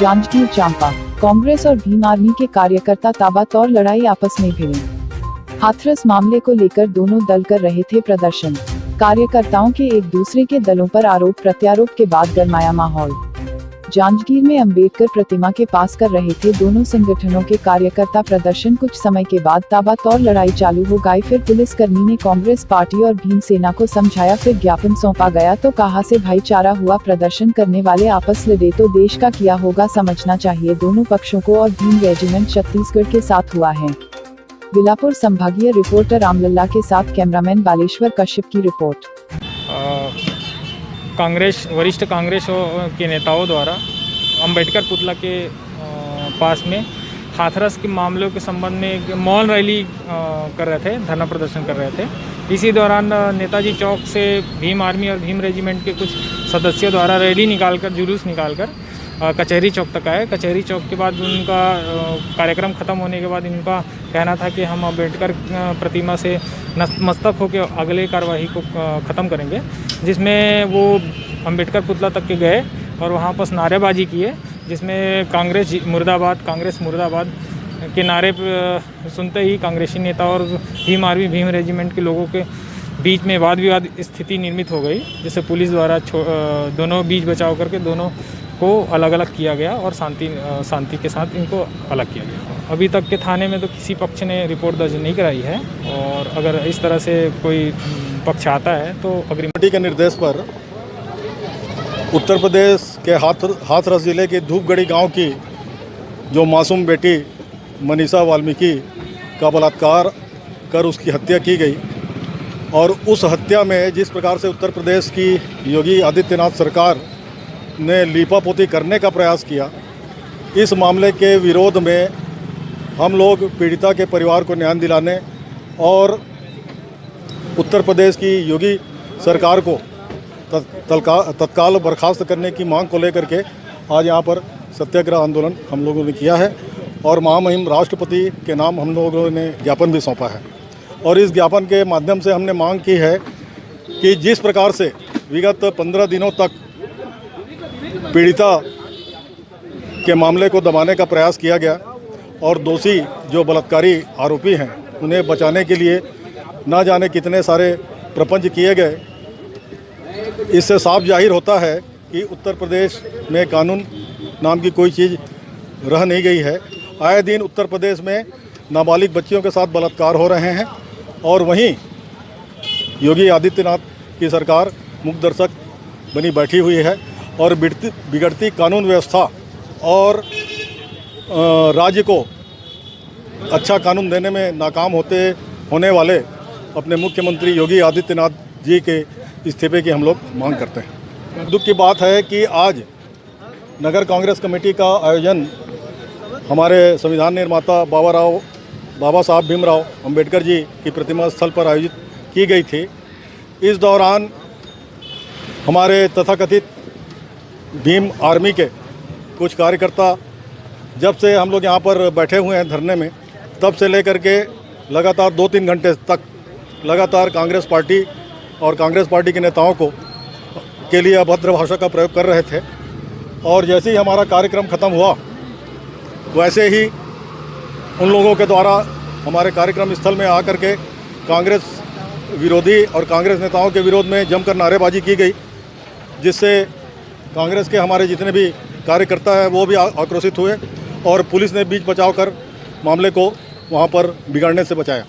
जांजगीर चांपा, कांग्रेस और भीम आर्मी के कार्यकर्ता ताबड़तोड़ लड़ाई आपस में भिड़े। हाथरस मामले को लेकर दोनों दल कर रहे थे प्रदर्शन। कार्यकर्ताओं के एक दूसरे के दलों पर आरोप प्रत्यारोप के बाद गरमाया माहौल। जांजगीर में अंबेडकर प्रतिमा के पास कर रहे थे दोनों संगठनों के कार्यकर्ता प्रदर्शन। कुछ समय के बाद ताबड़तोड़ लड़ाई चालू हो गई। फिर पुलिसकर्मी ने कांग्रेस पार्टी और भीम सेना को समझाया, फिर ज्ञापन सौंपा गया तो कहा से भाईचारा हुआ। प्रदर्शन करने वाले आपस लड़े तो देश का किया होगा समझना चाहिए दोनों पक्षों को। और भीम रेजिमेंट छत्तीसगढ़ के साथ हुआ है। बिलापुर संभागीय रिपोर्टर रामलल्ला के साथ कैमरामैन बालेश्वर कश्यप की रिपोर्ट। वरिष्ठ कांग्रेस के नेताओं द्वारा अंबेडकर पुतला के पास में हाथरस के मामलों के संबंध में एक मौन रैली कर रहे थे, धरना प्रदर्शन कर रहे थे। इसी दौरान नेताजी चौक से भीम आर्मी और भीम रेजिमेंट के कुछ सदस्यों द्वारा रैली निकालकर, जुलूस निकालकर कचहरी चौक तक आए। कचहरी चौक के बाद उनका कार्यक्रम ख़त्म होने के बाद इनका कहना था कि हम अंबेडकर प्रतिमा से नतमस्तक होकर अगले कार्रवाई को ख़त्म करेंगे, जिसमें वो अंबेडकर पुतला तक के गए और वहाँ पर नारेबाजी किए, जिसमें कांग्रेस मुर्दाबाद के नारे सुनते ही कांग्रेसी नेता और भीम आर्मी भीम रेजिमेंट के लोगों के बीच में वाद विवाद स्थिति निर्मित हो गई, जिससे पुलिस द्वारा दोनों बीच बचाव करके दोनों को अलग अलग किया गया और शांति के साथ इनको अलग किया गया। अभी तक के थाने में तो किसी पक्ष ने रिपोर्ट दर्ज नहीं कराई है, और अगर इस तरह से कोई पक्ष आता है तो अग्रिम के निर्देश पर उत्तर प्रदेश के हाथरस जिले के धूपगढ़ी गांव की जो मासूम बेटी मनीषा वाल्मीकि का बलात्कार कर उसकी हत्या की गई, और उस हत्या में जिस प्रकार से उत्तर प्रदेश की योगी आदित्यनाथ सरकार ने लीपापोती करने का प्रयास किया, इस मामले के विरोध में हम लोग पीड़िता के परिवार को न्याय दिलाने और उत्तर प्रदेश की योगी सरकार को तत्काल बर्खास्त करने की मांग को लेकर के आज यहाँ पर सत्याग्रह आंदोलन हम लोगों ने किया है, और महामहिम राष्ट्रपति के नाम हम लोगों ने ज्ञापन भी सौंपा है। और इस ज्ञापन के माध्यम से हमने मांग की है कि जिस प्रकार से विगत 15 दिनों तक पीड़िता के मामले को दबाने का प्रयास किया गया और दोषी जो बलात्कारी आरोपी हैं उन्हें बचाने के लिए ना जाने कितने सारे प्रपंच किए गए, इससे साफ जाहिर होता है कि उत्तर प्रदेश में कानून नाम की कोई चीज़ रह नहीं गई है। आए दिन उत्तर प्रदेश में नाबालिग बच्चियों के साथ बलात्कार हो रहे हैं, और वहीं योगी आदित्यनाथ की सरकार मूकदर्शक बनी बैठी हुई है और बिगड़ती कानून व्यवस्था और राज्य को अच्छा कानून देने में नाकाम होने वाले अपने मुख्यमंत्री योगी आदित्यनाथ जी के इस्तीफे की हम लोग मांग करते हैं। दुख की बात है कि आज नगर कांग्रेस कमेटी का आयोजन हमारे संविधान निर्माता बाबा साहब भीमराव अंबेडकर जी की प्रतिमा स्थल पर आयोजित की गई थी। इस दौरान हमारे तथाकथित भीम आर्मी के कुछ कार्यकर्ता जब से हम लोग यहाँ पर बैठे हुए हैं धरने में, तब से लेकर के लगातार 2-3 घंटे तक लगातार कांग्रेस पार्टी और कांग्रेस पार्टी के नेताओं के लिए अभद्र भाषा का प्रयोग कर रहे थे। और जैसे ही हमारा कार्यक्रम ख़त्म हुआ, वैसे ही उन लोगों के द्वारा हमारे कार्यक्रम स्थल में आकर के कांग्रेस विरोधी और कांग्रेस नेताओं के विरोध में जमकर नारेबाजी की गई, जिससे कांग्रेस के हमारे जितने भी कार्यकर्ता हैं वो भी आक्रोशित हुए और पुलिस ने बीच बचाव कर मामले को वहाँ पर बिगाड़ने से बचाया।